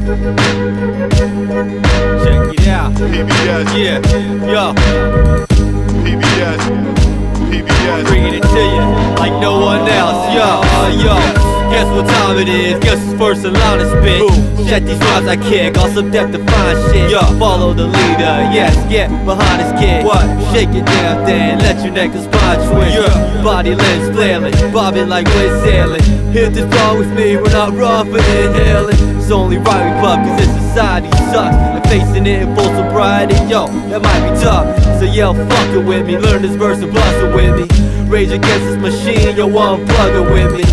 Check it out. PBS. Yeah, yo. PBS. Bringing it to you like no one else. Yo. Guess what time it is? Guess it's first in line to spit. Check these rhymes I kick, on some depth to find shit. Follow the leader, yes, get behind this kid. What? Shake it down, then let your neck and spine twitch. Body lens flailing, bobbing like we're sailing. Hit this bar with me, we're not wrong for inhaling. It's only right we puff, cause this society sucks. And facing it in full sobriety, yo, that might be tough. So yo, fuck it with me, learn this verse and bust it with me. Rage against this machine, yo, unplug it with me.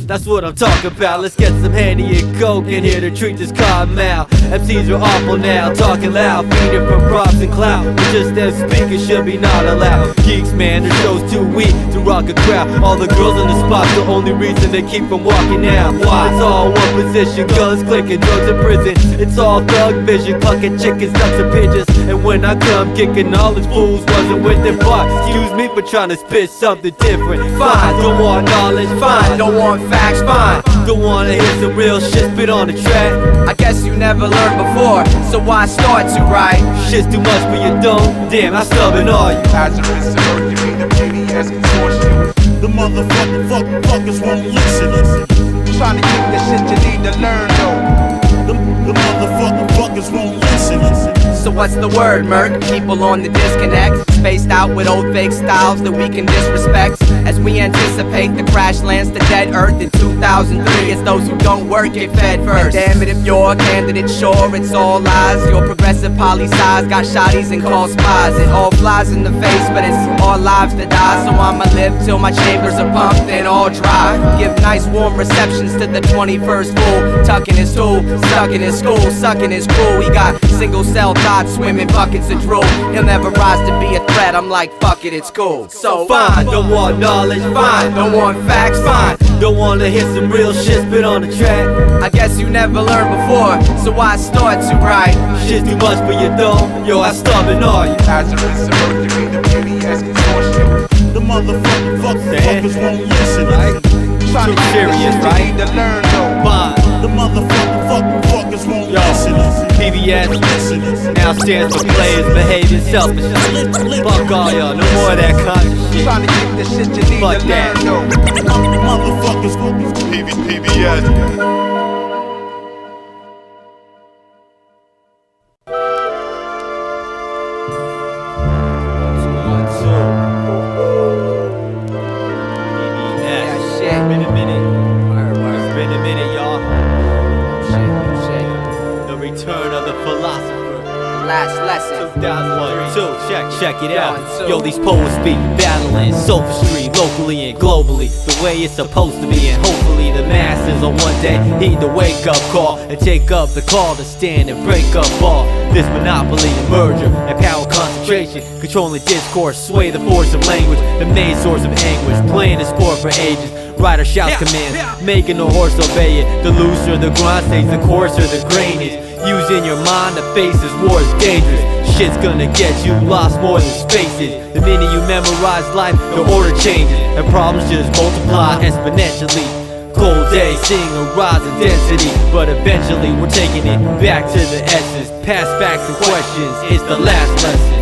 That's what I'm talking about. Let's get some Henny and Coke in here to treat this calm out. MCs are awful now, talking loud, feeding from props and clout. But just them speakers should be not allowed. Geeks, man, their show's too weak to rock a crowd. All the girls in the spot's the only reason they keep from walking out. Why? It's all one position, guns clicking, drugs in prison. It's all thug vision, clucking chickens, ducks and pigeons. And when I come kicking, all these fools wasn't with it. But excuse me for trying to spit something different. Fine, don't want knowledge, fine, don't want facts, fine. Don't wanna hear some real shit spit on the track. I guess you never learned before, so why start to write? Shit's too much for you don't, damn how stubborn are you? Lazerus and Mercury, the PBS consortium. The motherfucking fuckers won't listen. Trying to give the shit you need to learn though. The motherfucking fuckers won't listen. So what's the word, Merc? People on the disconnect, spaced out with old fake styles that we can disrespect. As we anticipate the crash lands to dead earth in 2003, it's those who don't work get fed first. And damn it if you're a candidate, sure it's all lies. Your progressive poli-size got shotties and call spies. It all flies in the face, but it's our lives that die. So I'ma live till my chambers are pumped and all dry. Give nice warm receptions to the 21st fool, tucking his tool, stuck in his school, sucking his crew. He got single cell thoughts, swimming buckets of drool. He'll never rise to be a threat, I'm like fuck it, it's cool. So fine, don't want knowledge, fine. Don't want facts, Fine, don't wanna hear some real shit spit on the track. I guess you never learned before, so why start to write? Shit's too much for you don't, yo, how stubborn are you? Lazerus and Mercury, the PBS consortium. The motherfucking fuckers won't listen. Right? Trying to Too give serious, the shit right? you need to learn though. Fine. The motherfucking fuckers won't Yo, listen. PBS now stands for players behaving selfishly. Fuck all y'all, no more of that kind of shit. Trying to give the shit you need Fuck to that. learn though. Motherfuckers. PBS. It's been a minute. It's been a minute, y'all. The return of the philosopher. Last lesson. 2001, check it out. Yo, these poets be battling sophistry locally and globally, the way it's supposed to be. And hopefully the masses will one day heed the wake up call and take up the call to stand and break up all this monopoly and merger and power concentration, controlling discourse, sway the force of language, the main source of anguish, playing the sport for ages. Rider shouts commands, making the horse obey it. The looser the grind stays, the coarser the grain is. Using your mind to face this war is dangerous. Shit's gonna get you lost more than spaces. The minute you memorize life, the order changes, and problems just multiply exponentially. Cold days seeing a rise in density, but eventually we're taking it back to the essence. Past facts and questions is the last lesson.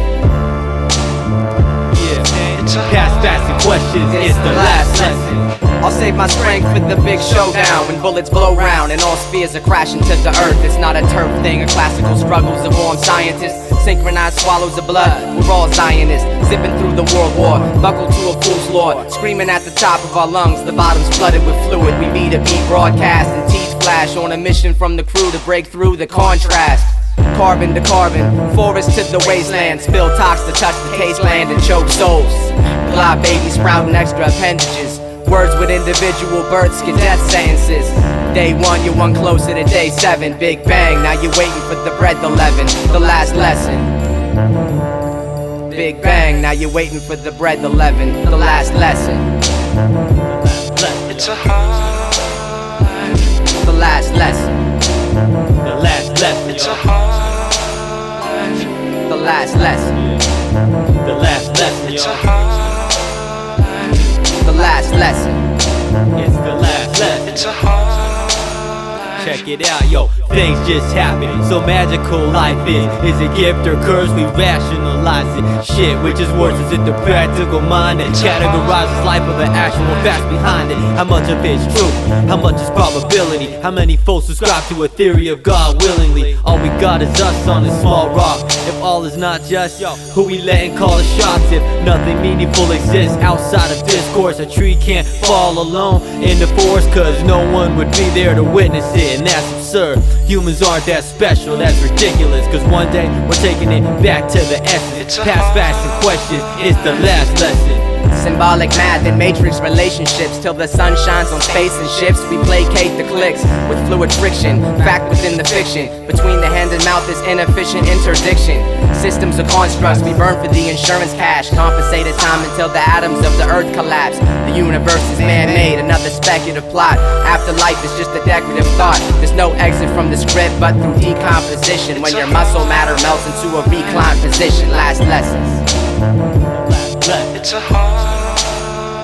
Yeah, past facts and questions is the last lesson. I'll save my strength for the big showdown. When bullets blow round and all spheres are crashing to the earth. It's not a turf thing, a classical struggles of armed scientists. Synchronized swallows of blood, we're all Zionists. Zipping through the world war, buckled to a fool's lord. Screaming at the top of our lungs, the bottom's flooded with fluid. We beat a beat broadcast and teach flash on a mission from the crew to break through the contrast. Carbon to carbon, forest to the wasteland. Spill tox to touch the tasteland and choke souls. Glide babies sprouting extra appendages. Words with individual births get death sentences. Day 1, you're one closer to day 7. Big bang, now you're waiting for the bread 11. The last lesson. Big bang, now you're waiting for the bread 11. The last lesson. It's a hard life. The last lesson. The last lesson. It's a hard life. The last lesson. The last lesson. It's a hard life. The last lesson. It's the last lesson. It's a hard life. check it out, yo. Things just happen, so magical life is. Is it gift or curse? We rationalize it. Shit, which is worse, is it the practical mind that categorizes life or the actual facts behind it? How much of it's true? How much is probability? How many folks subscribe to a theory of God willingly? All we got is us on this small rock. If all is not just, yo, who we letting call the shots? If nothing meaningful exists outside of discourse, a tree can't fall alone in the forest, cause no one would be there to witness it, and that's absurd. Humans aren't that special, that's ridiculous, cause one day we're taking it back to the essence. Past facts and questions is the last lesson. Symbolic math and matrix relationships. Till the sun shines on space and ships, we placate the clicks with fluid friction. Fact within the fiction. Between the hand and mouth is inefficient interdiction. Systems are constructs, we burn for the insurance cash. Compensated time until the atoms of the earth collapse. The universe is man-made, another speculative plot. Afterlife is just a decorative thought. There's no exit from the script but through decomposition. When your muscle matter melts into a reclined position. Last lessons. It's a hard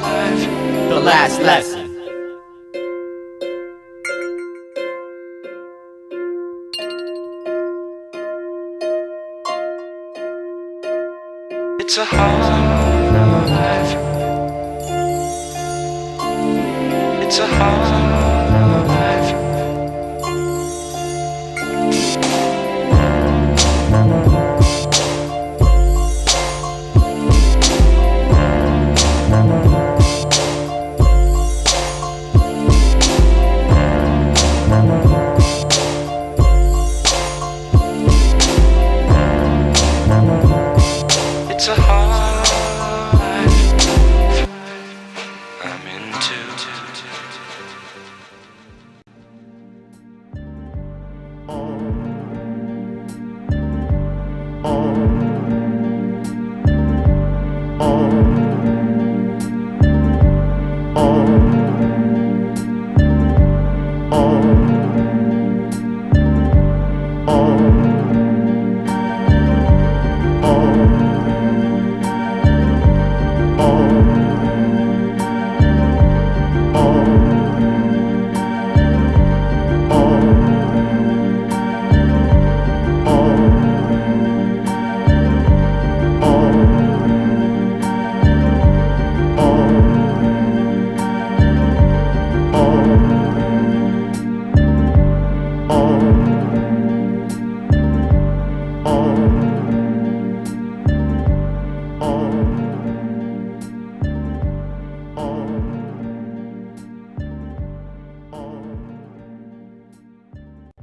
life. The last lesson. It's a hard life. It's a hard life. It's a hard life I'm into.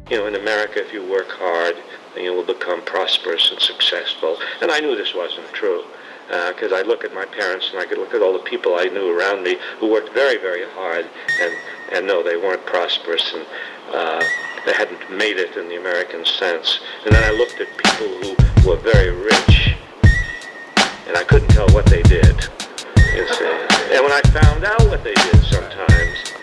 You know, in America, if you work hard, then you will become prosperous and successful. And I knew this wasn't true, because I look at my parents and I could look at all the people I knew around me who worked very, very hard, and no, they weren't prosperous, and they hadn't made it in the American sense. And then I looked at people who were very rich, and I couldn't tell what they did, you see. And when I found out what they did sometimes,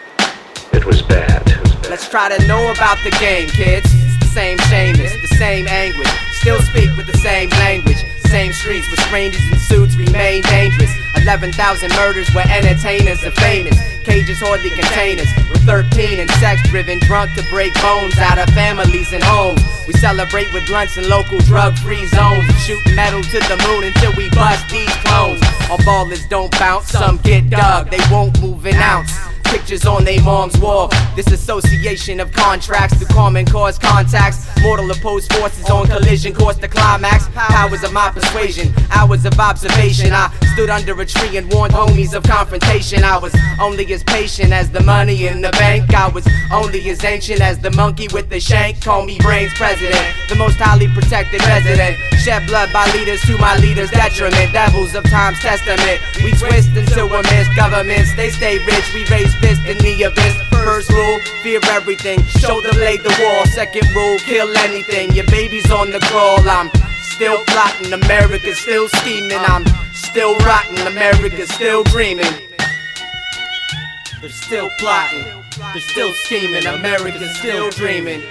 it was bad. Let's try to know about the game, kids. It's the same shameless, the same anguish. Still speak with the same language. Same streets with strangers in suits remain dangerous. 11,000 murders where entertainers are famous. Cages hardly contain us. We're 13 and sex-driven, drunk to break bones out of families and homes. We celebrate with blunts in local drug-free zones. Shoot metal to the moon until we bust these clones. All ballers don't bounce, some get dug. They won't move an ounce. Pictures on they mom's wall. This association of contracts through common cause contacts. Mortal opposed forces on collision course to climax. Powers of my persuasion, hours of observation. I stood under a tree and warned homies of confrontation. I was only as patient as the money in the bank. I was only as ancient as the monkey with the shank. Call me Brains President, the most highly protected resident. Shed blood by leaders to my leaders' detriment. Devils of time's testament. We twist until we're missed. Governments, they stay rich. We raise fist in the abyss. First rule, fear everything. Shoulder blade the wall. Second rule, kill anything. Your baby's on the crawl. I'm still plotting. America's still scheming. I'm still rotten. America's still dreaming. They're still plotting. They're still scheming. America's still dreaming.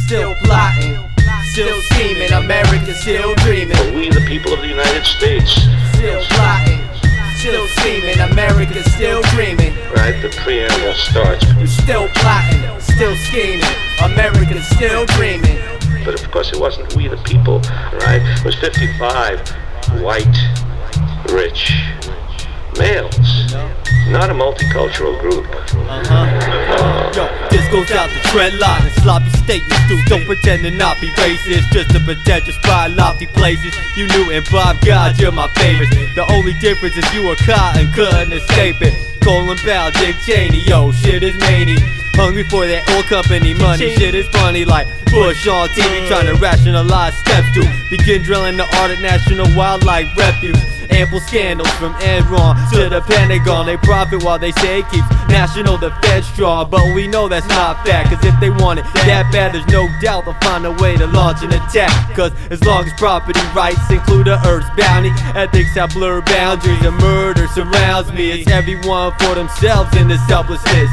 Still plotting. Still scheming. America's still dreaming. But we, the people of the United States, Still plotting. Still scheming. America's still dreaming. right? The preamble starts. We're still plotting. still scheming. America's still dreaming. But of course it wasn't we the people, right? It was 55 white, rich males, not a multicultural group. Yo, this goes out to Trendline and sloppy statements, dude. Don't pretend to not be racist, just to pretend to spy lofty places. You knew and Bob God, you're my favorites. The only difference is you were caught and couldn't escape it. Colin Powell, Dick Cheney, yo, shit is many. Hungry for that oil company money. Shit is funny like Bush on TV trying to rationalize steps to begin drilling the Arctic National Wildlife Refuge. Ample scandals from Enron to the Pentagon. They profit while they say it keeps national defense strong. But we know that's not fact, cause if they want it that bad, there's no doubt they'll find a way to launch an attack. Cause as long as property rights include the earth's bounty, ethics have blurred boundaries and murder surrounds me. It's everyone for themselves in this helplessness.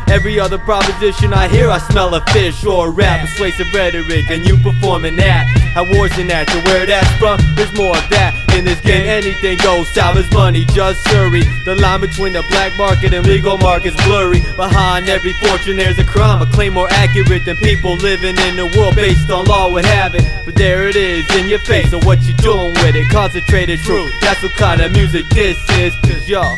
Every other proposition I hear, I smell a fish or a rap, persuasive rhetoric, and you performing that. How war's in that, to where that's from, there's more of that. In this game, anything goes, time is money, just hurry. The line between the black market and legal market's blurry. Behind every fortune there's a crime, a claim more accurate than people living in a world based on law would have it. But there it is, in your face, so what you doing with it? Concentrated truth, that's what kind of music this is, cause y'all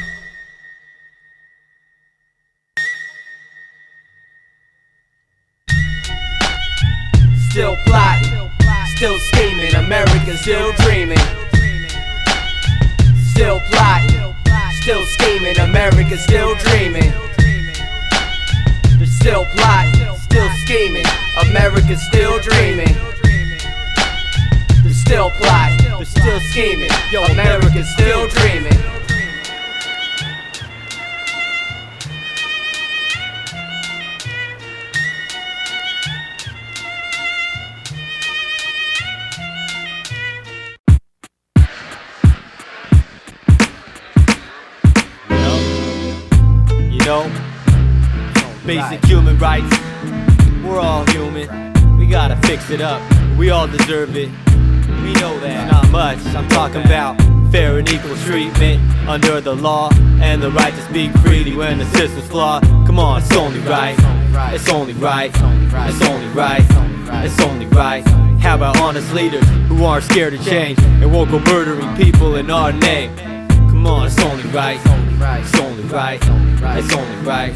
Still plotting, still scheming, America's still dreaming. Still plotting, still scheming, America's still dreaming. They're still plotting, still scheming, America's still dreaming. They're still plotting, they're still scheming, yo, America's still dreaming. Basic human rights, we're all human. We gotta fix it up, we all deserve it. We know that, not much, I'm talking about fair and equal treatment under the law, and the right to speak freely when the system's flawed. Come on, it's only right, it's only right, it's only right, it's only right. How about honest leaders who aren't scared to change and won't go murdering people in our name? Come on, it's only right, it's only right, it's only right,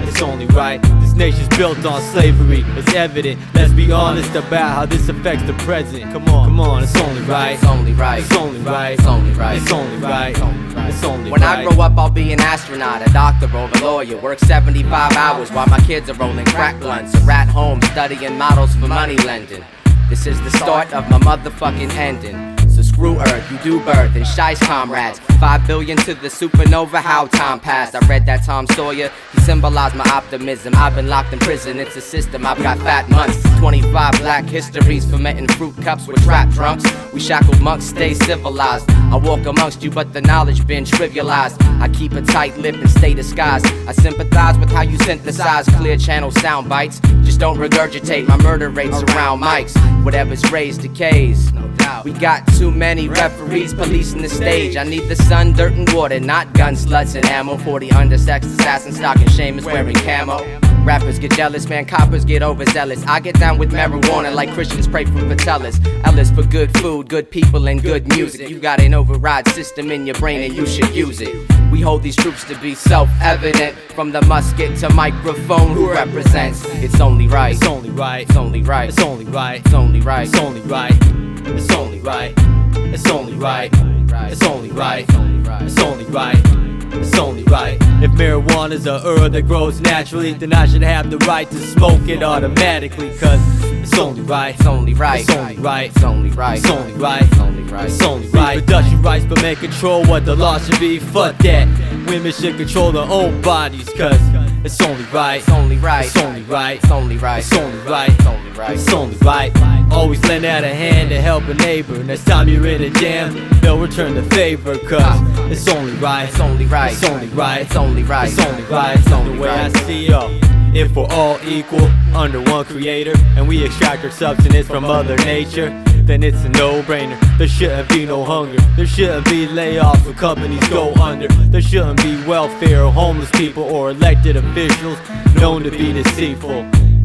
it's only right. This nation's built on slavery, it's evident. Let's be honest about how this affects the present. Come on, it's only right, it's only right, it's only right, it's only right, it's only right, it's only right. When I grow up, I'll be an astronaut, a doctor or a lawyer. Work 75 hours while my kids are rolling crack blunts. A rat home studying models for money lending. This is the start of my motherfucking ending. So screw Earth, you do birth and shice comrades. 5 billion to the supernova, how time passed. I read that Tom Sawyer, he symbolized my optimism. I've been locked in prison, it's a system, I've got fat months. 25 black histories, fermenting fruit cups with trap drunks. We shackled monks, stay civilized. I walk amongst you, but the knowledge been trivialized. I keep a tight lip and stay disguised. I sympathize with how you synthesize clear channel sound bites. Just don't regurgitate my murder rates around mics. Whatever's raised decays. We got too many referees policing the stage. I need the sun, dirt, and water, not gun sluts and ammo. 40 undersexed assassins stalking Seamus wearing camo. Rappers get jealous, man, coppers get overzealous. I get down with marijuana like Christians pray for patellas. Ellis for good food, good people, and good music. You got an override system in your brain and you should use it. We hold these troops to be self-evident. From the musket to microphone, who represents? It's only right, it's only right, it's only right, it's only right, it's only right, it's only right, it's only right, it's only right, it's only right, it's only right, it's only right. If marijuana's a herb that grows naturally, then I should have the right to smoke it automatically. Cause it's only right, it's only right, it's only right, it's only right, it's only right, it's only right, it's only right. Reproduction rights, but may control what the law should be. Fuck that. Women should control their own bodies. Cause it's only right, it's only right, it's only right, it's only right, it's only right, it's only right, it's only right. Always lend out a hand to help a neighbor. Next time you're in a jam, they'll return the favor. Cause it's only right, it's only right, it's only right, it's only right, it's only right, it's only right. I see y'all. If we're all equal under one creator and we extract our substance from Mother Nature, then it's a no-brainer. There shouldn't be no hunger. There shouldn't be layoffs when companies go under. There shouldn't be welfare or homeless people or elected officials known to be deceitful.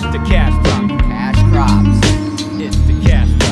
It's the cash drop. Cash crops. It's the cash drop.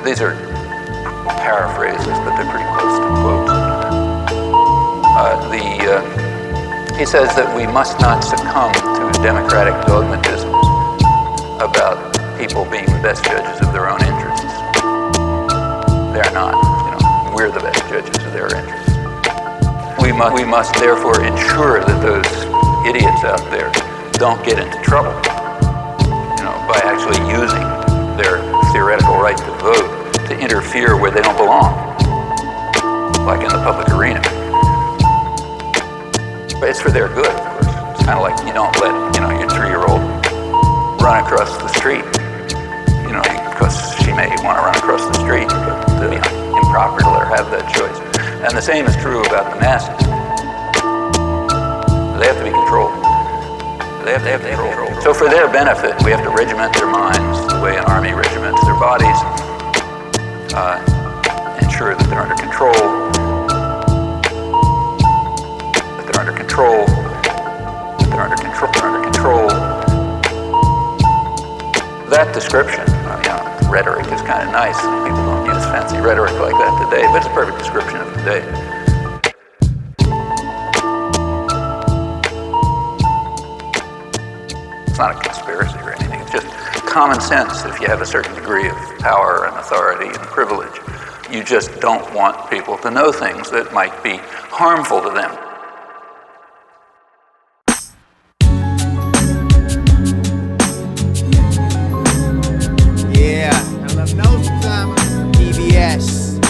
These are paraphrases, but they're pretty close to quotes. He says that we must not succumb to democratic dogmatisms about people being the best judges of their own interests. They're not. We're the best judges of their interests. We must therefore ensure that those idiots out there don't get into trouble, by actually using their theoretical right to vote to interfere where they don't belong, like in the public arena. But it's for their good, of course. It's kind of like you don't let, your 3-year-old run across the street, because she may want to run across the street, but it's improper to let her have that choice. And the same is true about the masses. They have to be controlled. They have to be controlled. So for their benefit, we have to regiment their minds the way an army regiments their bodies, ensure that they're under control, That description, rhetoric is kind of nice. People don't use fancy rhetoric like that today, but it's a perfect description of today. It's not a conspiracy or anything. It's just common sense. If you have a certain degree of power and authority and privilege, you just don't want people to know things that might be harmful to them. Yeah, PBS.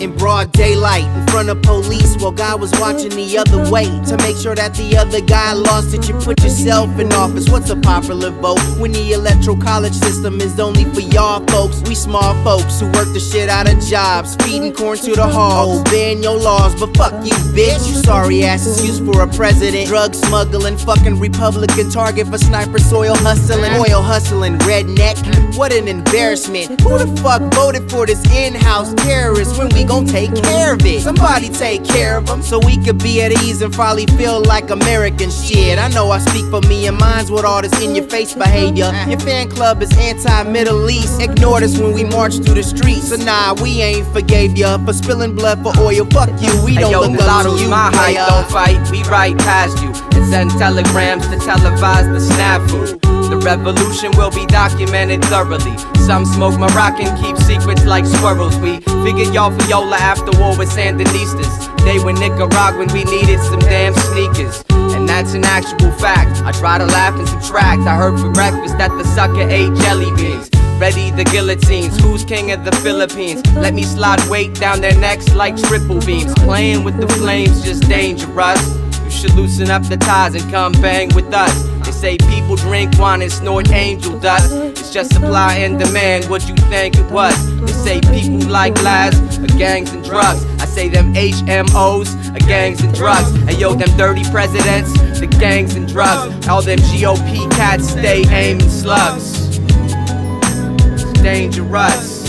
In broad daylight, in front of police, while God was watching the other way to make sure that the other guy lost it. You put yourself in office. What's a popular vote when the electoral college system is only for y'all folks? We small folks who work the shit out of jobs, feeding corn to the hogs, obeying your laws. But fuck you, bitch. You sorry ass excuse for a president. Drug smuggling, fucking Republican target for sniper soil hustling, oil hustling, redneck. What an embarrassment. Who the fuck voted for this in-house terrorist when we gon' take care of it? Somebody take care of them so we could be at ease and probably feel like American shit. I know I speak for me and mine's with all this in-your-face behavior. Your fan club is anti-Middle East. Ignored us when we marched through the streets. So nah, we ain't forgave ya for spilling blood for oil. Fuck you, we don't look up to you, my height, don't fight, we right past you. And send telegrams to televise the snafu. The revolution will be documented thoroughly. Some smoke Moroccan, keep secrets like squirrels. We figured y'all for Yola after war with Sandinistas. They were Nicaraguan, we needed some damn sneakers. And that's an actual fact. I try to laugh and subtract. I heard for breakfast that the sucker ate jelly beans. Ready the guillotines, who's king of the Philippines? Let me slide weight down their necks like triple beams. Playing with the flames, just dangerous. You should loosen up the ties and come bang with us. They say people drink wine and snort angel dust. It's just supply and demand, what you think it was? They say people like lies, gangs and drugs. I say them HMOs, gangs and drugs. And yo, them dirty presidents, the gangs and drugs. All them GOP cats stay aiming slugs. It's dangerous.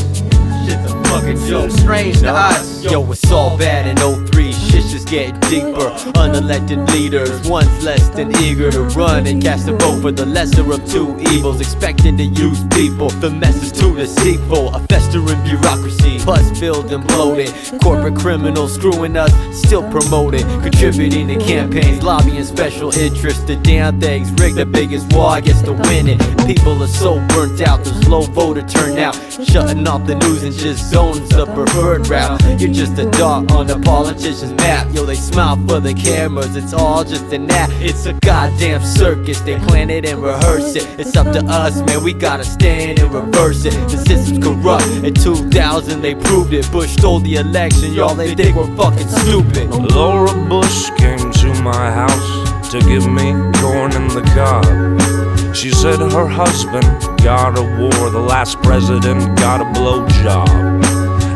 Shit's a fucking joke. Seems strange to us. Yo, it's all bad in 03 shit. politicians getting deeper. Unelected leaders, one's less than eager to run and cast a vote for the lesser of two evils, expecting to use people. The mess is too deceitful, a festering bureaucracy, bus-filled and bloated. Corporate criminals screwing us, still promoted, contributing to campaigns, lobbying special interests. The damn things rig, the biggest war gets to win it. People are so burnt out, there's low voter turnout, shutting off the news and just zones the preferred route. You're just a dot on the politician's map. Yo, they smile for the cameras, it's all just an act. It's a goddamn circus, they plan it and rehearse it. It's up to us, man, we gotta stand and reverse it. The system's corrupt, in 2000 they proved it. Bush stole the election, y'all, they think we're fucking stupid. Laura Bush came to my house to give me corn in the cob. She said her husband got a war, the last president got a blowjob.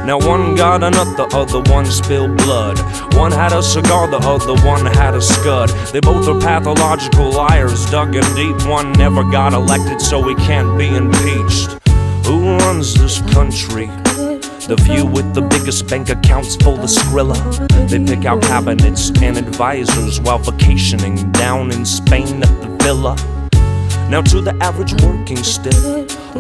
Now one got a nut, the other one spilled blood. One had a cigar, the other one had a scud. They both are pathological liars, dug in deep. One never got elected, so he can't be impeached. Who runs this country? The few with the biggest bank accounts full of Skrilla. They pick out cabinets and advisors while vacationing down in Spain at the villa. Now to the average working stiff,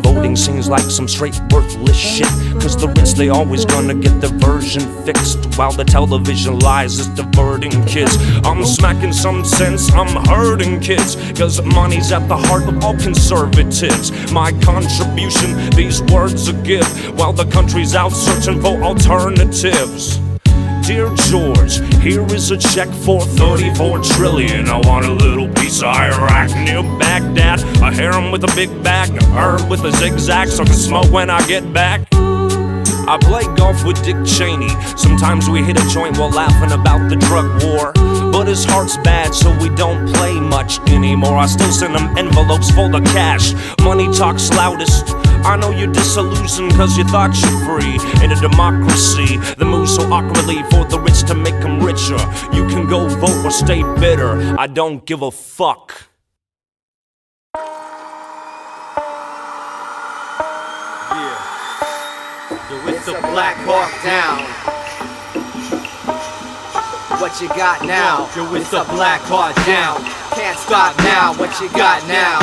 voting seems like some straight worthless shit. Cause the rich, they always gonna get their version fixed, while the television lies is diverting kids. I'm smacking some sense, I'm hurting kids, cause money's at the heart of all conservatives. My contribution, these words a gift, while the country's out searching for alternatives. Dear George, here is a check for 34 trillion. I want a little piece of Iraq near Baghdad, a harem with a big back, a herb with a zigzag so I can smoke when I get back. I play golf with Dick Cheney. Sometimes we hit a joint while laughing about the drug war, but his heart's bad, so we don't play much anymore. I still send him envelopes full of cash. Money talks loudest. I know you're disillusioned cause you thought you're free in a democracy that moves so awkwardly for the rich to make them richer. You can go vote or stay bitter, I don't give a fuck. It's a Blackhawk Down. What you got now? Yo, it's a Blackhawk Down. Can't stop now. What you got now?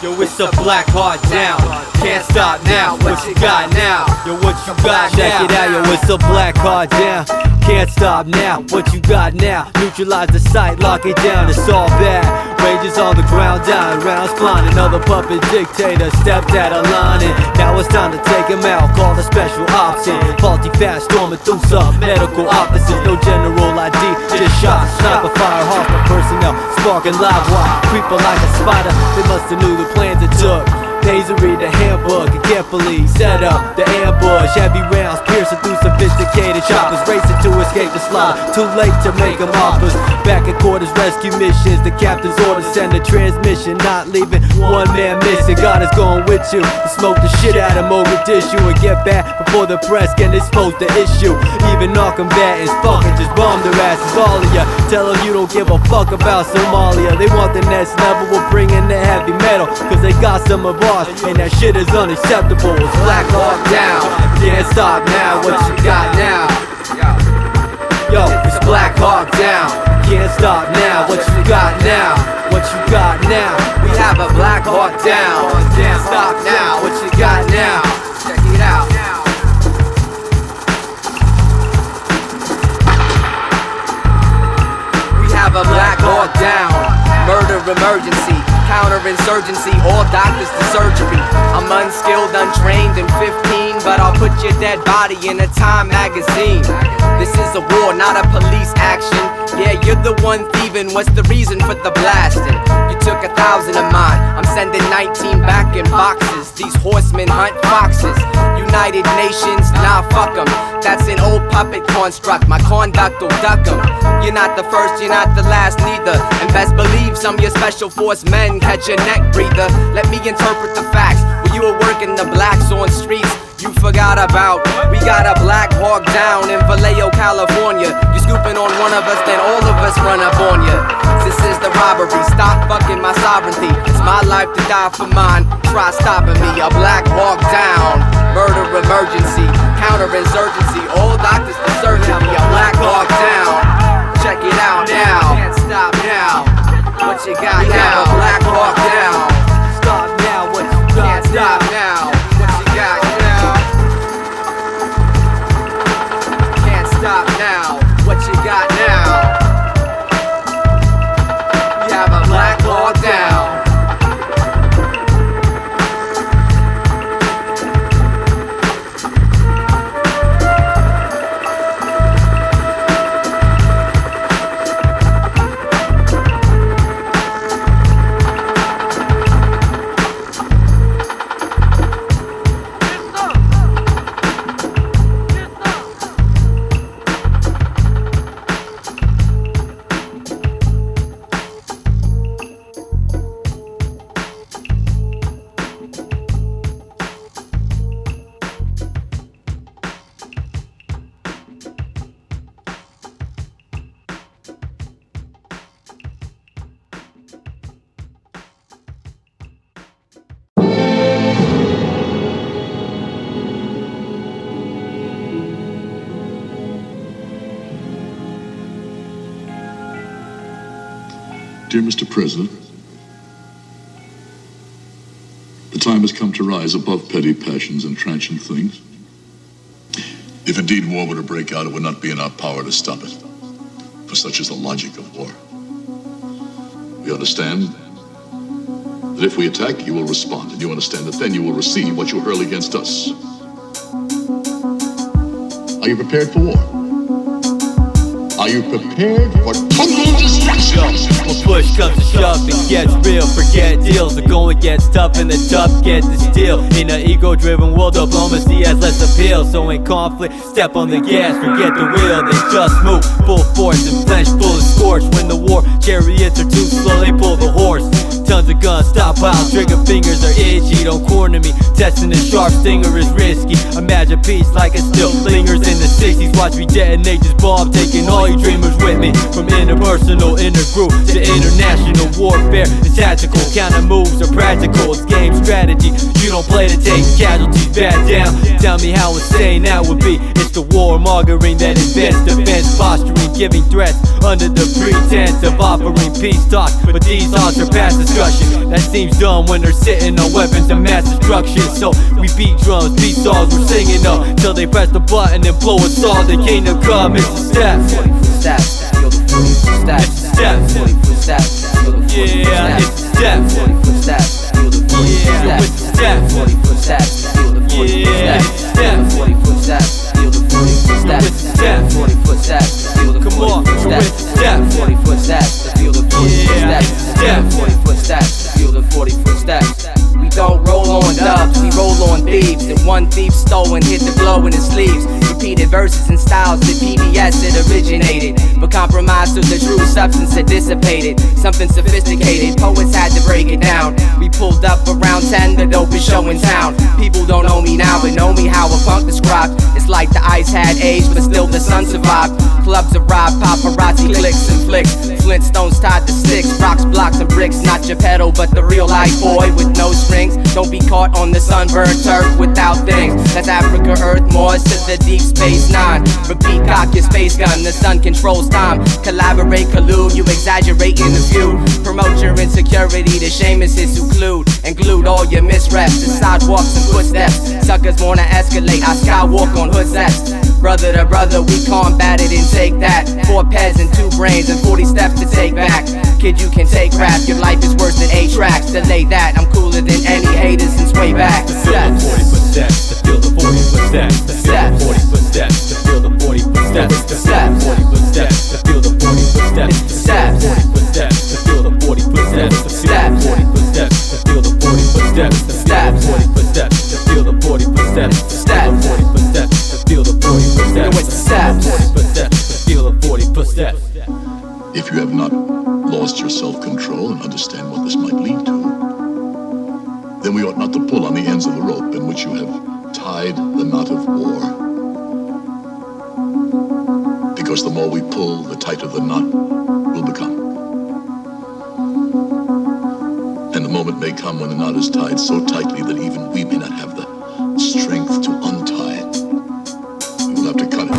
Yo, it's a Blackhawk Down. Can't stop now. What you got now? Yo, what you got now? Check it out, yo, it's a Blackhawk Down. Can't stop now. What you got now? Neutralize the site, lock it down. It's all bad. Ranges on the ground, dying, rounds flying. Another puppet dictator stepped out of line, and now it's time to take him out. Call a special ops in. Faulty fast storming through some medical offices. No general ID, just shots. Sniper fire, hostile personnel, sparking live wire. Creeper like a spider. They must have knew the plans it took. Daisy the handbook and carefully set up the ambush. Heavy rounds piercing through sophisticated choppers, racing to escape the slide. Too late to make them offers. Back at quarters, rescue missions. The captain's orders send a transmission, not leaving one man missing. God is going with you to smoke the shit out of Mogadishu and get back before the press can expose the issue. Even non-combatants fucking just bomb their asses. All of ya tell them you don't give a fuck about Somalia. They want the next level, we'll bring in the heavy metal, cause they got some of our. And that shit is unacceptable. It's Blackhawk Down. Can't stop now. What you got now? Yo, it's Blackhawk Down. Can't stop now. What you got now? What you got now? We have a Blackhawk Down. Can't stop now. What you got now? Check it out. We have a Blackhawk Down. Murder emergency. Counterinsurgency, all doctors to surgery. I'm unskilled, untrained, and 15, but I'll put your dead body in a Time magazine. This is a war, not a police action. Yeah, you're the one thieving, what's the reason for the blasting? You took 1,000 of mine, I'm sending 19 back in boxes. These horsemen hunt foxes. United Nations, nah fuck 'em. That's an old puppet construct, my conduct will duck 'em. You're not the first, you're not the last neither. And best believe some of your special force men catch a neck breather. Let me interpret the facts. When you were working the blacks on streets, you forgot about. We got a Blackhawk Down in Vallejo, California. You scooping on one of us, then all of us run up on you. This is the robbery, stop fucking my sovereignty. It's my life to die for mine, try stopping me. A Blackhawk Down, murder emergency, counterinsurgency, all doctors to surgery. A Blackhawk now? What you got now? We have a Blackhawk Down. Dear Mr. President, the time has come to rise above petty passions and transient things. If indeed war were to break out, it would not be in our power to stop it, for such is the logic of war. We understand that if we attack, you will respond, and you understand that then you will receive what you hurl against us. Are you prepared for war? Are you prepared for total destruction? When push comes to shove, it gets real. Forget deals, the going gets tough and the tough get the steel. In an ego-driven world, diplomacy has less appeal. So in conflict, step on the gas, forget the wheel. They just move full force and flinch, bullets scorch. When the war chariots are too slow, they pull the horse. Tons of guns, stockpile, trigger fingers are itchy. Don't corner me, testing a sharp stinger is risky. Imagine peace like it still lingers in the 60s. Watch me detonate this bomb, taking all you dreamers with me. From interpersonal, intergroup to international warfare. The tactical counter moves are practical. It's game strategy. You don't play to take casualties back down. Tell me how insane that would be. It's the warmongering that invents defense posturing, giving threats under the pretense of offering peace talks. But these odds are past discussion. That seems dumb when they're sitting on weapons of mass destruction. So we beat drums, beat songs, we're singing up till they press the button and blow us all. The kingdom come, it's the steps. 40 footsteps, feel the 40 footsteps. It's the steps. 40 footsteps, feel the 40 Yeah, it's the steps. 40 footsteps, feel the 40 Yeah, it's the steps. 40 footsteps, feel the 40 Yeah, it's the steps. 40 footsteps, feel the 40 footsteps. It's the steps. 40 footsteps, feel the 40 Come on, footsteps. it's the steps. 40 footsteps, feel the 40 Yeah, it's the steps. 40 footsteps, feel the 40 footsteps. We don't roll on dubs, we roll on thieves. And one thief stole and hit the glow in his sleeves. Repeated verses and styles that PBS it originated, but compromised to the true substance it dissipated. Something sophisticated, poets had to break it down. We pulled up around 10, the dopest show in town. People don't know me now, but know me how a punk described. It's like the ice had aged, but still the sun survived. Clubs arrived, paparazzi clicks and flicks. Flintstones tied to sticks, rocks, blocks, and bricks. Not Geppetto, but the real life boy with no strings. Don't be caught on the sunburned turf without things. That's Africa, Earth, Mars to the deep space nine. Repeat, cock your space gun, the sun controls time. Collaborate, collude, you exaggerate in the view. Promote your insecurity, the shamuses who clued and glued all your misreps to sidewalks and footsteps. Suckers wanna escalate, I skywalk on hood sets. Brother to brother, we combat it and take that. 4 peds and 2 brains and 40 steps to take back. Kid, you can take rap, your life is worse than 8 tracks. Delay that, I'm cooler than any haters since way back. To feel the 40 footsteps, to feel the 40 footsteps, to feel the 40 footsteps, to feel the 40 footsteps, to feel the 40 footsteps, to feel the 40 footsteps, to feel the 40 footsteps, to feel the 40 footsteps, to feel the 40 footsteps, to feel the 40 footsteps, to feel the 40 footsteps, to feel the 40 footsteps, to feel the 40 footsteps, to feel the 40 footsteps, to feel the 40 footsteps. If you have not lost your self-control and understand what this might lead to, then we ought not to pull on the ends of the rope in which you have tied the knot of war. Because the more we pull, the tighter the knot will become. And the moment may come when the knot is tied so tightly that even we may not have the strength to untie it. We will have to cut it.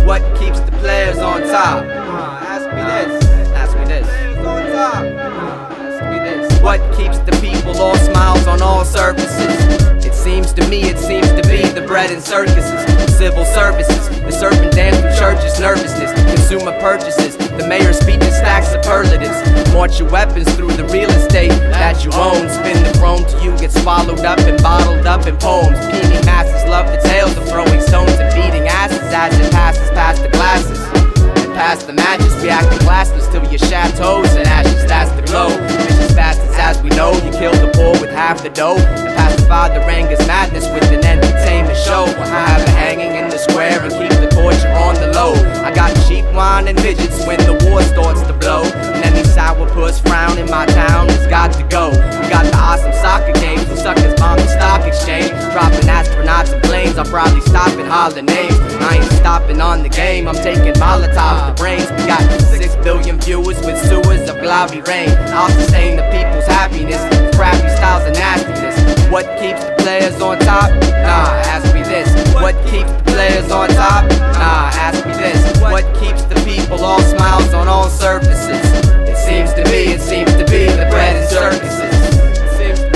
What keeps the players on top? Ask me this. surfaces. It seems to me, it seems to be the bread and circuses, civil services, the serpent dance through churches, nervousness, consumer purchases, the mayor's speeches stack superlatives, march your weapons through the real estate that you own, spin the throne till you get swallowed up and bottled up in poems. Puny masses love the tales of throwing stones and beating asses as it passes past the glasses and past the matches, reacting glassless till your chateaus and ashes. That's the glow. Vicious bastards, as we know, you kill the poor with half the dough and pacify the ranger's madness with an entertainment show. I have it hanging in the square and keep the torture on the low. I got cheap wine and midgets when the war starts to blow, and any sourpuss frown in my town has got to go. We got the awesome soccer games and suckers bomb the stock exchange, dropping astronauts and planes. I'll probably stop and holler names. I ain't stopping on the game, I'm taking Molotov the brains. We got 6 billion viewers with sewers of cloudy rain. I'll sustain the people's happiness, crappy styles of nastiness. What keeps the players on top? Nah, ask me this. What keeps the players on top? Nah, ask me this. What keeps the people all smiles on all surfaces? It seems to be the bread and circuses. It seems to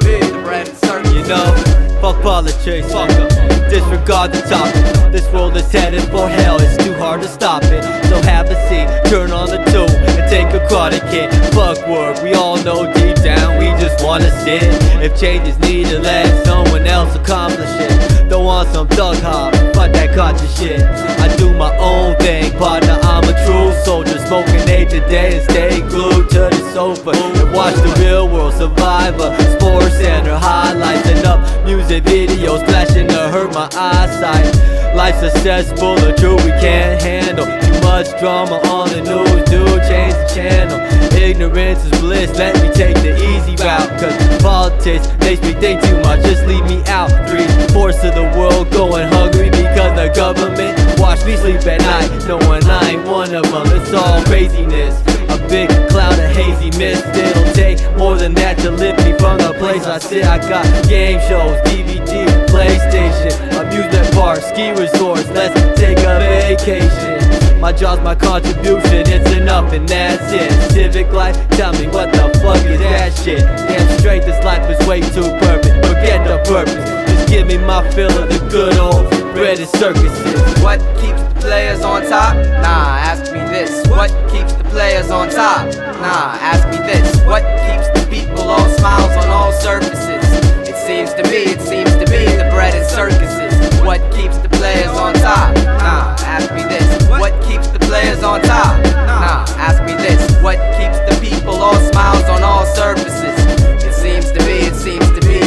be the bread and circuses. You know, fuck politics, fuck them. Disregard the topic. This world is headed for hell, it's too hard to stop it. So have a seat, turn on the tube, and take a chronic hit. Fuck work, we all know deep down we just wanna sit. If change is needed, let someone else accomplish it. Don't want some thug hop, fuck that conscious shit. I do my own thing, partner, I'm a true soldier. Smoking 8 today and stay glued to the sofa and watch the real world survivor. Sports Center highlights and up music videos flashing to hurt my eyesight. Life successful or true we can't handle. Too much drama on the news, dude, change the channel. Ignorance is bliss, let me take the easy route. Cause politics makes me think too much, just leave me out. 3/4 of the world going hungry because the government watch me sleep at night, knowing I ain't one of them. It's all craziness, a big cloud of hazy mist. It'll take more than that to lift me from the place I sit. I got game shows, DVD, PlayStation, amusement parks, ski resorts. Let's take a vacation. My job's my contribution, it's enough and that's it. Civic life, tell me what the fuck is that shit? Damn straight, this life is way too perfect. Forget the purpose, just give me my fill of the good old bread and circuses. What keeps the players on top? Nah, ask me this. What keeps the players on top? Nah, ask me this. What keeps the people all smiles on all surfaces? It seems to be the bread and circuses. What keeps the players on top? Nah, ask me this. What keeps the players on top? Nah, ask me this. What keeps the people all smiles on all surfaces? It seems to be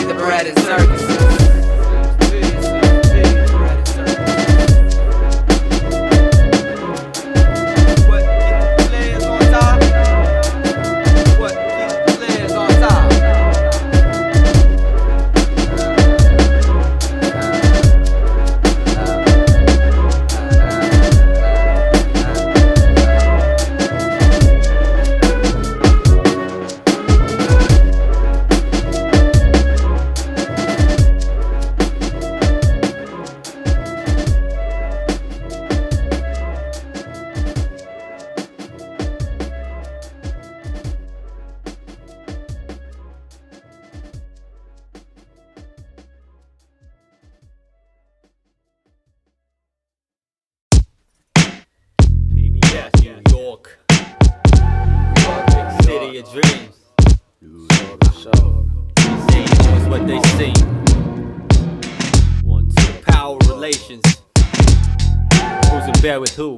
the bread and circuses. PBS, New York. Big city of dreams. Seeing is what they see. 1, 2, power relations. Who's in bed with who?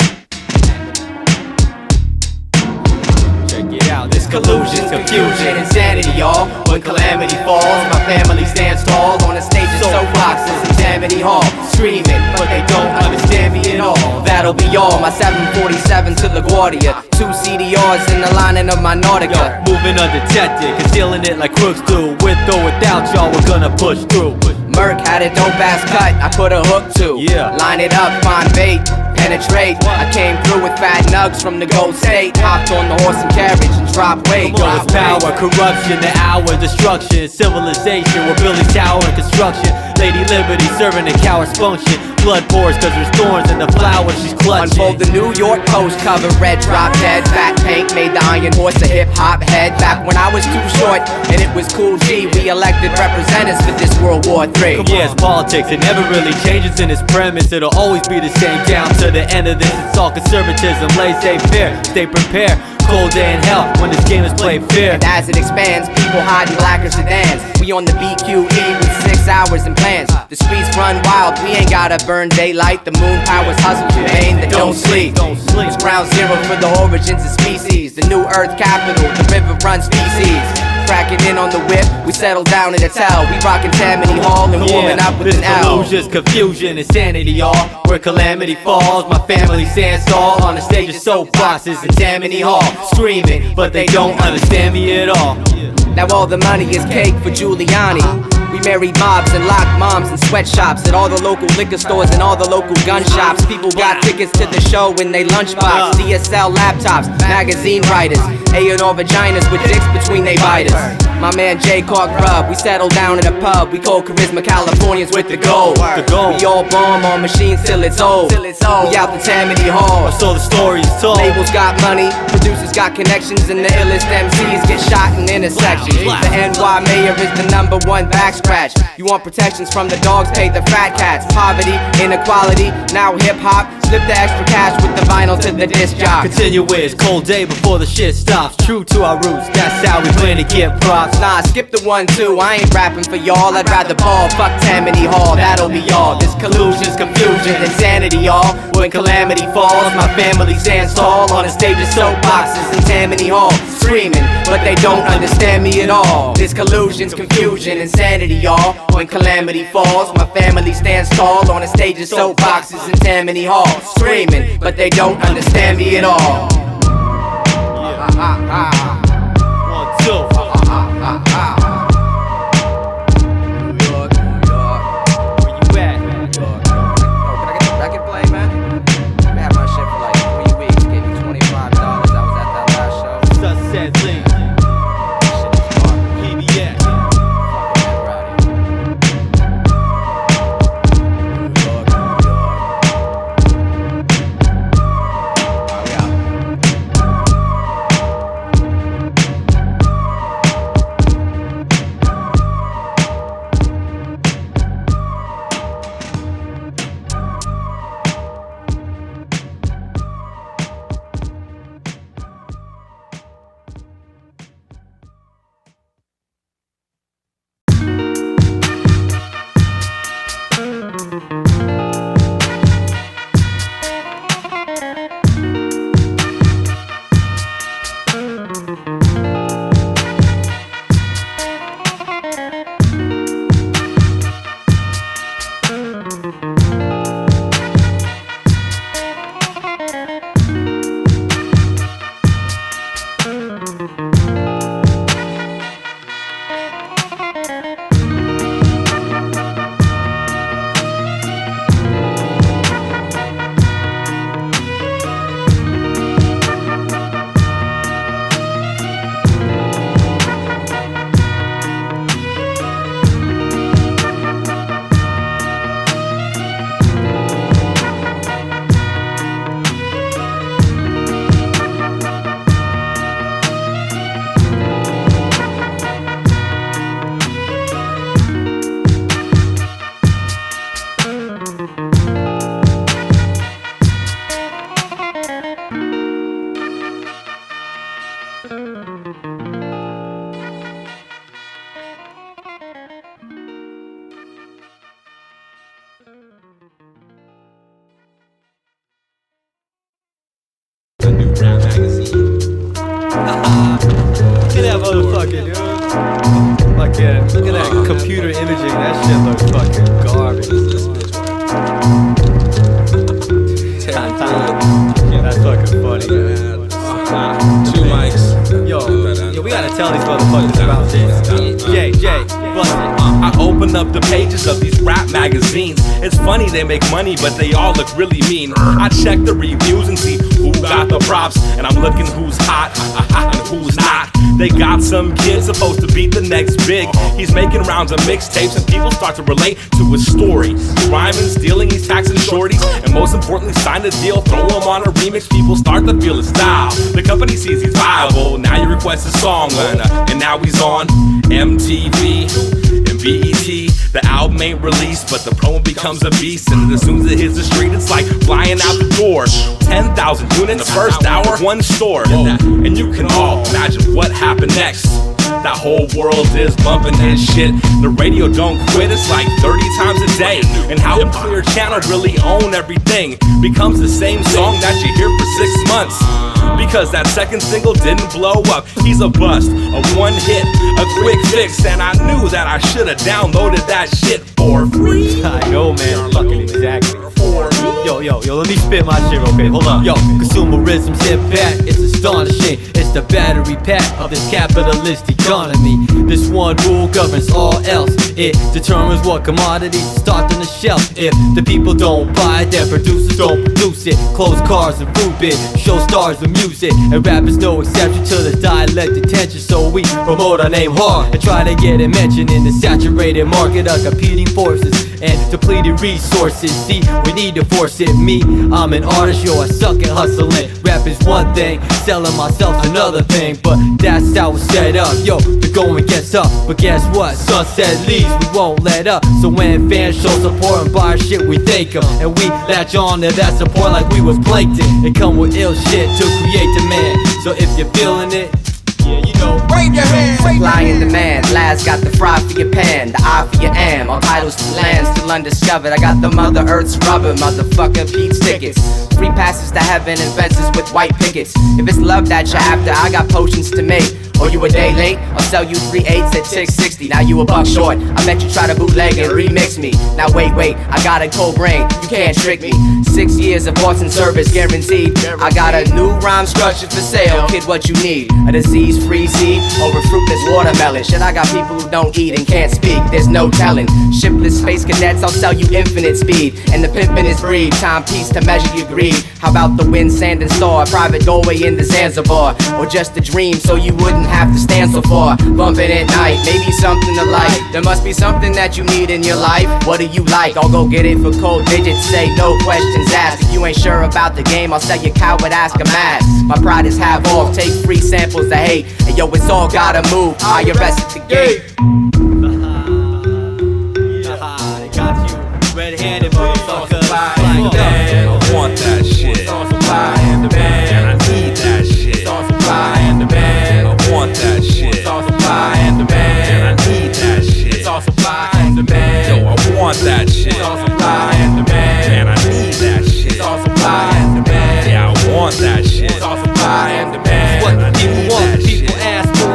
Check it out, this collusion, confusion, insanity, y'all. When calamity falls, my family stands tall on a stage of soapboxes in Tammany Hall, screaming, but they don't understand me at all. That'll be all. My 747 to LaGuardia, 2 CDRs in the lining of my Nautica. Yo, moving undetected, concealing it like crooks do. With or without y'all, we're gonna push through. Merc had a dope ass cut, I put a hook to. Yeah. Line it up, find bait, penetrate. I came through with fat nugs from the Gold State. Hopped on the horse and carriage and dropped weight. Yo, it's power, corruption, the hour, destruction, civilization. We're building tower and construction. Lady Liberty serving a coward's function. Blood pours cause there's thorns in the flower she's clutching. Unfold the New York Post cover, red drop dead. Fat paint made the Iron Horse a hip-hop head. Back when I was too short and it was cool G, we elected representatives for this World War III. Yeah, it's politics, it never really changes in its premise. It'll always be the same down to the end of this. It's all conservatism, laissez-faire, stay prepared. Cold day in hell when this game is played fair. And as it expands, people hide in blacker sedans. We on the BQE with 6 hours and plans. The streets run wild, we ain't gotta burn daylight. The moon powers hustles in vain that don't sleep. It's ground zero for the origins of species. The new earth capital, the river runs feces. Cracking in on the whip, we settle down in a towel. We rockin' Tammany Hall and warming up with an L. This confusion, insanity, y'all. Where calamity falls, my family stands tall on the stage of soapboxes in Tammany Hall, screaming, but they don't understand me at all. Now all the money is cake for Giuliani. We married mobs and locked moms in sweatshops at all the local liquor stores and all the local gun shops. People got tickets to the show in they lunchbox. DSL laptops, magazine writers, A&R vaginas with dicks between they biters. My man Jay caught grub, we settled down in a pub. We call Charisma Californians with the gold. We all bomb on machines till it's old. We out the Tammany Hall, so the story is told. Labels got money, producers got connections, and the illest MCs get shot in intersections. The NY mayor is the #1 back scratch. You want protections from the dogs, pay the fat cats. Poverty, inequality, now hip-hop. Slip the extra cash with the vinyl to the disc jock. Continuous, cold day before the shit stops. True to our roots, that's how we plan to get props. Nah, skip the 1-2, I ain't rapping for y'all. I'd rather ball, fuck Tammany Hall, that'll be all. This collusion's confusion, insanity, y'all. When calamity falls, my family stands tall on a stage of soapboxes in Tammany Hall, screaming, but they don't understand me at all. This collusion's confusion, insanity, y'all. When calamity falls, my family stands tall on a stage of soapboxes in Tammany Hall, screaming, but they don't understand me at all. 1, 2. Look at that computer imaging, that shit looks fucking garbage. That's fucking funny. 2 mics. Yo, we gotta tell these motherfuckers about this. Jay, bust it. I open up the pages of these rap magazines. It's funny they make money, but they all look really mean. I check the reviews and see who got the props, and I'm looking who's hot and who's not. They got some kid supposed to be the next big. He's making rounds of mixtapes and people start to relate to his story. He's rhyming, stealing, he's taxing shorties, and most importantly, signed a deal, throw him on a remix. People start to feel his style. The company sees he's viable. Now you request a song, and now he's on MTV and BET. The album ain't released, but the promo becomes a beast. And as soon as it hits the street, it's like flying out the door. 10,000 units, the first hour, one store. And you can all imagine what happened next. That whole world is bumping his shit. The radio don't quit, it's like 30 times a day. And how the Clear Channel really own everything becomes the same song that you hear for 6 months. Because that second single didn't blow up. He's a bust, a one hit, a quick fix. And I knew that I should've downloaded that shit for free. I know, man, fucking exactly. Yo, let me spit my shit real quick, hold on. Yo, consumerism's hit back, it's astonishing. It's the battery pack of this capitalist economy. This one rule governs all else. It determines what commodities start on the shelf. If the people don't buy it, then producers don't produce it. Clothes, cars, and food bit, show stars and music. And rap is no exception to the dialectic tension. So we promote our name hard and try to get it mentioned in the saturated market of competing forces and depleted resources. See, we need to force it. Me, I'm an artist, yo, I suck at hustling. Rap is one thing, selling myself's another thing. But that's how it's set up, yo, the going gets up. But guess what, sunset leaves, we won't let up. So when fans show support and buy our shit, we thank them. And we latch on to that support like we was plankton. And come with ill shit to create demand. So if you're feeling it, yeah, you know, wave your hands. Supply and demand, Laz got the fry for your pan, the eye for your am. All titles to land, still undiscovered. I got the Mother Earth's rubber, motherfucker Pete's tickets. Free passes to heaven and fences with white pickets. If it's love that you're after, I got potions to make. Or you a day late, I'll sell you 3 8s at $6.60. Now you a buck short, I bet you try to bootleg and remix me. Now wait, I got a cold brain, you can't trick me. 6 years of parts and service guaranteed. I got a new rhyme structure for sale, kid, what you need? A disease-free seed or a fruitless watermelon? Shit, I got people who don't eat and can't speak, there's no telling. Shipless space cadets, I'll sell you infinite speed. And the pimpin' is breed, timepiece to measure your greed. How about the wind, sand, and star, private doorway in the Zanzibar? Or just a dream so you wouldn't have to stand so far, bumping at night, maybe something to like. There must be something that you need in your life. What do you like? I'll go get it for cold digits, say no questions asked. If you ain't sure about the game, I'll sell you coward, ask a mask. My pride is half off, take free samples to hate. And yo, it's all gotta move, IRS at the gate. They got you red-handed, motherfucker. I want that shit. Supply and demand. And I need that shit. Supply and demand. I want that shit. Supply and demand. And I need that shit. It's all supply and demand. Yo, I want that shit. It's all supply and demand. And I need that shit. It's all supply and demand. Yeah, I want that shit. It's all supply and demand. What And I people need want, that people shit. ask for.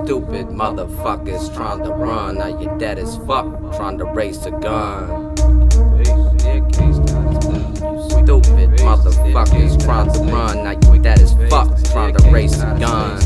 Stupid motherfuckers trying to run, now you're dead as fuck, trying to race a gun. You stupid motherfuckers trying to run, now you're dead as fuck, trying to race a gun.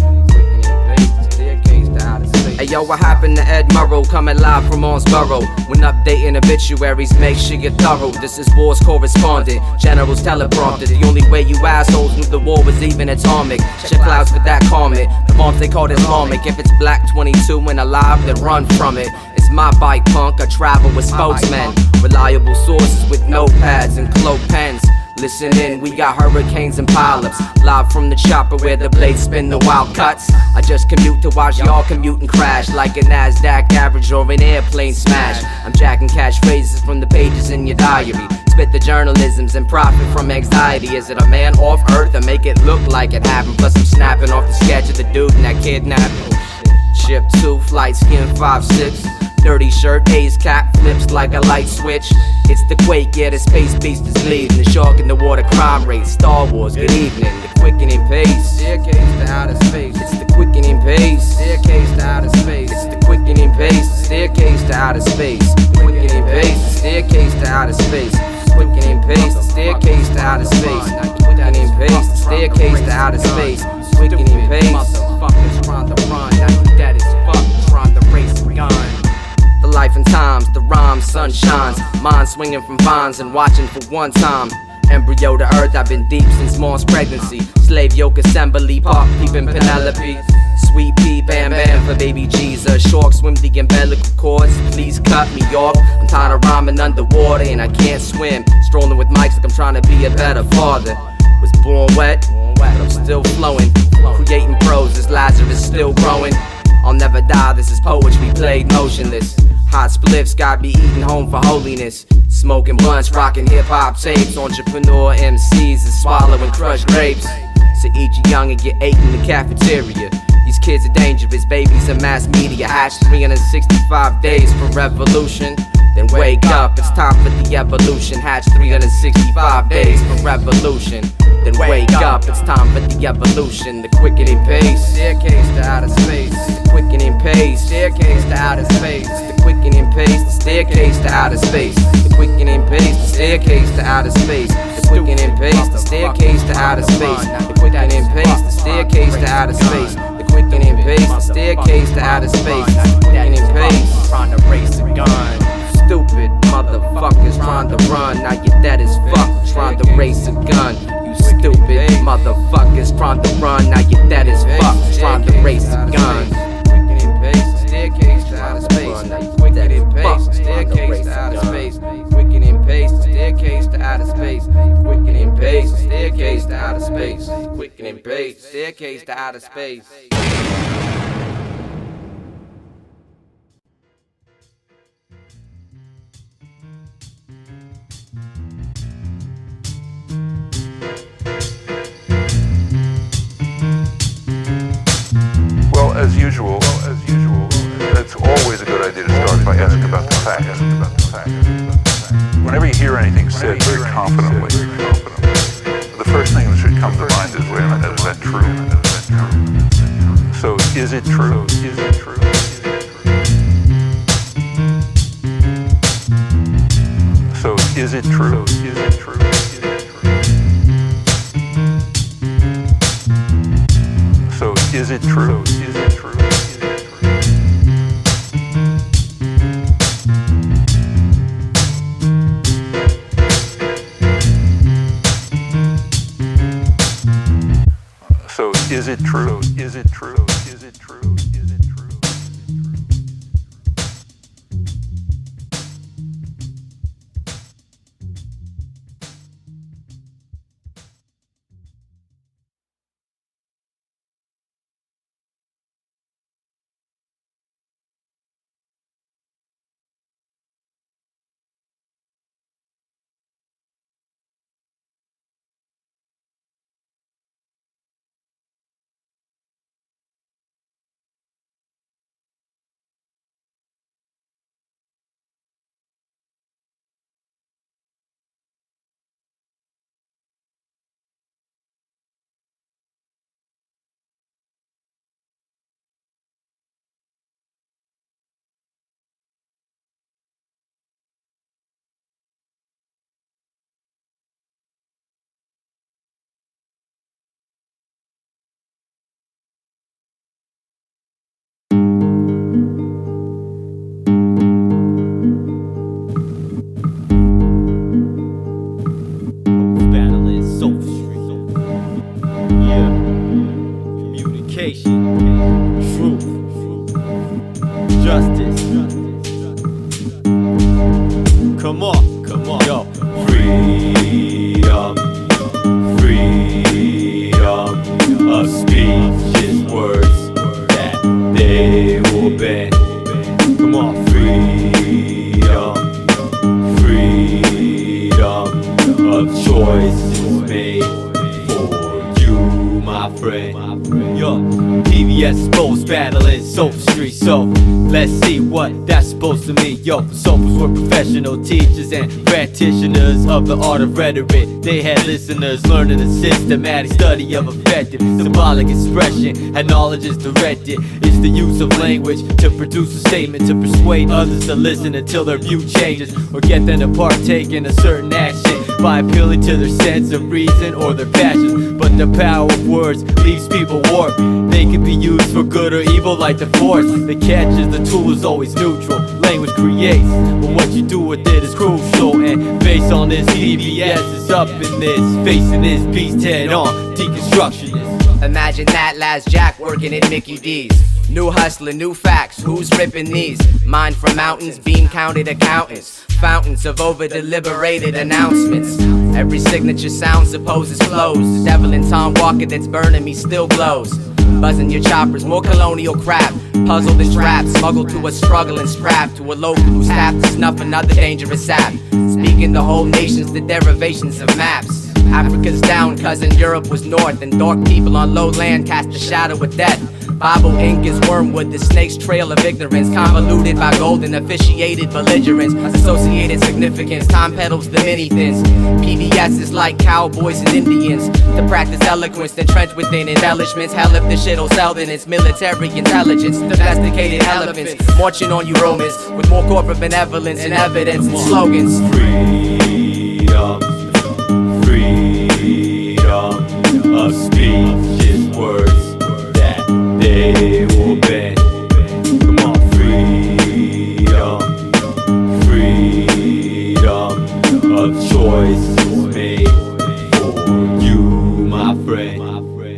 Hey yo, what happened to Ed Murrow? Coming live from Owensboro. When updating obituaries, make sure you're thorough. This is war's correspondent, generals teleprompter. The only way you assholes knew the war was even atomic. Shit clouds for that comment. The bombs they called Islamic. If it's black 22 and alive, then run from it. It's my bike, punk. I travel with spokesmen, reliable sources with notepads and cloak pens. Listen in, we got hurricanes and pileups. Live from the chopper where the blades spin the wild cuts. I just commute to watch y'all commute and crash like a NASDAQ average or an airplane smash. I'm jacking catchphrases from the pages in your diary. Spit the journalisms and profit from anxiety. Is it a man off Earth or make it look like it happened? Plus I'm snapping off the sketch of the dude in that kidnapping. Ship 2, flight skin 5-6. Dirty shirt, A's cap, flips like a light switch. It's the quake, yeah, the space beast is leading. The shark in the water, crime rate, Star Wars, good evening. The quickening pace, staircase to outer space. It's the quickening pace, staircase to outer space. It's the quickening pace, staircase to outer space. Quickening pace, staircase to outer space. Quickening pace, staircase to outer space. Quickening pace, staircase to outer space. Quickening pace. Motherfuckers trying to run, now you dead as fuck, trying to race a gun. The life and times, the rhymes, sunshine. Mind swinging from vines and watching for one time. Embryo to earth, I've been deep since mom's pregnancy. Slave yoke assembly, park peeping Penelope. Sweet pea, bam bam for baby Jesus. Shark swim the umbilical cords, please cut me off. I'm tired of rhyming underwater and I can't swim. Strolling with mics like I'm trying to be a better father. Was born wet, but I'm still flowing. Creating prose, this Lazerus still growing. I'll never die, this is poetry played motionless. Hot spliffs got me eating home for holiness. Smoking blunts, rocking hip-hop tapes. Entrepreneur MCs is swallowing crushed grapes. So eat you young and get ate in the cafeteria. These kids are dangerous, babies in mass media. Hatch 365 days for revolution. Then wake up, it's time for the evolution. Hatch 365 days for revolution. Then wake up, it's time for the evolution. The quickening pace, staircase to outer space. The quickening pace, staircase to outer space. The quickening pace, the staircase to outer space. The quickening pace, the staircase to outer space. The quickening pace, the staircase to outer space. The quickening pace, the staircase to outer space. The quickening pace, the staircase to outer space. The quickening pace, trying to race a gun. Stupid motherfuckers trying to run. Now you're dead as fuck, trying to race a gun. You stupid motherfuckers trying to run. Now you're dead as fuck, trying to race a gun. Quickening pace, staircase to outer space. Quickening pace, staircase to outer space. Quickening pace, staircase to outer space. Quickening pace, staircase to outer space. Quickening pace, staircase to outer space. Well, as usual, it's always a good idea to start by asking about the facts. Whenever you hear anything said very confidently, the first thing that should come to mind is, wait a minute, is that true? So, is it true? Is it true? So, is it true? Is it true? So, is it true? Is it true? So, is it true? Is it true? Is it true? Is it true? Truth, justice. Come on, yo. Freedom, freedom of speech is words that they will bend. Come on, freedom, freedom of choice is made for you, my friend. Yo, PBS Exposed battling Soap Street, so let's see what that's supposed to mean. Yo, soaps were professional teachers and practitioners of the art of rhetoric. They had listeners learning a systematic study of effective symbolic expression. Had knowledge is directed. It's the use of language to produce a statement, to persuade others to listen until their view changes, or get them to partake in a certain action by appealing to their sense of reason or their passions. But the power of words leaves people warped. They can be used for good or evil like the force. The catch is the tool is always neutral. language creates, but what you do with it is crucial. And based on this, PBS is up in this, facing this beast head on, deconstructionist. Imagine that last Jack working at Mickey D's. New hustler, new facts, who's ripping these? Mine from mountains, bean counted accountants, fountains of over-deliberated announcements. Every signature sound supposes flows. The devil in Tom Walker that's burning me still glows. Buzzing your choppers, more colonial crap. Puzzled and trapped, smuggled to a struggle and strapped to a local who's tapped to snuff another dangerous sap. Speaking the whole nation's the derivations of maps. Africa's down, cousin Europe was north, and dark people on low land cast the shadow of death. Bible ink is wormwood, the snake's trail of ignorance, convoluted by golden officiated belligerence. Associated significance, time pedals the many thins. PBS is like cowboys and Indians. To practice eloquence, entrenched within embellishments. Hell if this shit'll sell, then it's military intelligence. Domesticated elephants, marching on you Romans, with more corporate benevolence and evidence and slogans. Freedom, freedom of speech is words that they will bend. Come on, freedom, freedom of choice is made for you, my friend.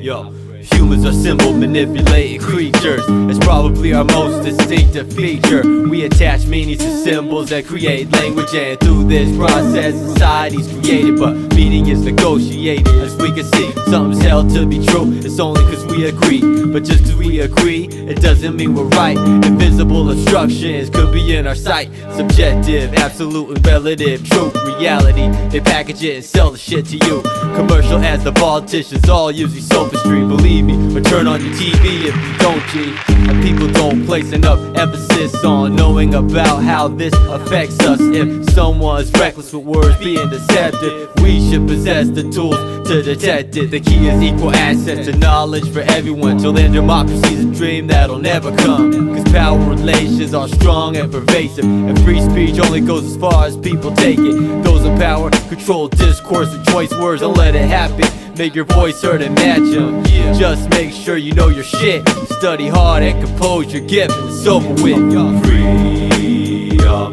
Yo, humans are symbol manipulated creatures. It's probably our most distinctive feature. We attach meanings to symbols that create language, and through this process society's created, but meaning is negotiated. As we can see, something's held to be true, it's only cause we agree. But just cause we agree, it doesn't mean we're right. Invisible obstructions could be in our sight. Subjective, absolute and relative, truth, reality. They package it and sell the shit to you. Commercial as the politicians all using sophistry. Believe me, but turn on your TV if you don't, G. And people don't place enough emphasis on knowing about how this affects us. If someone's reckless with words being deceptive, we should possess the tools to detect it. The key is equal access to knowledge for everyone. Till then, democracy's a dream that'll never come. Cause power relations are strong and pervasive, and free speech only goes as far as people take it. Those in power control discourse and choice words, don't let it happen. Make your voice heard and match them. Just make sure you know your shit. Study hard and compose your gift, and it's over with. Freedom,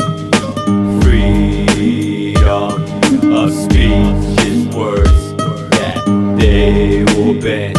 freedom of speech is words that they will bend.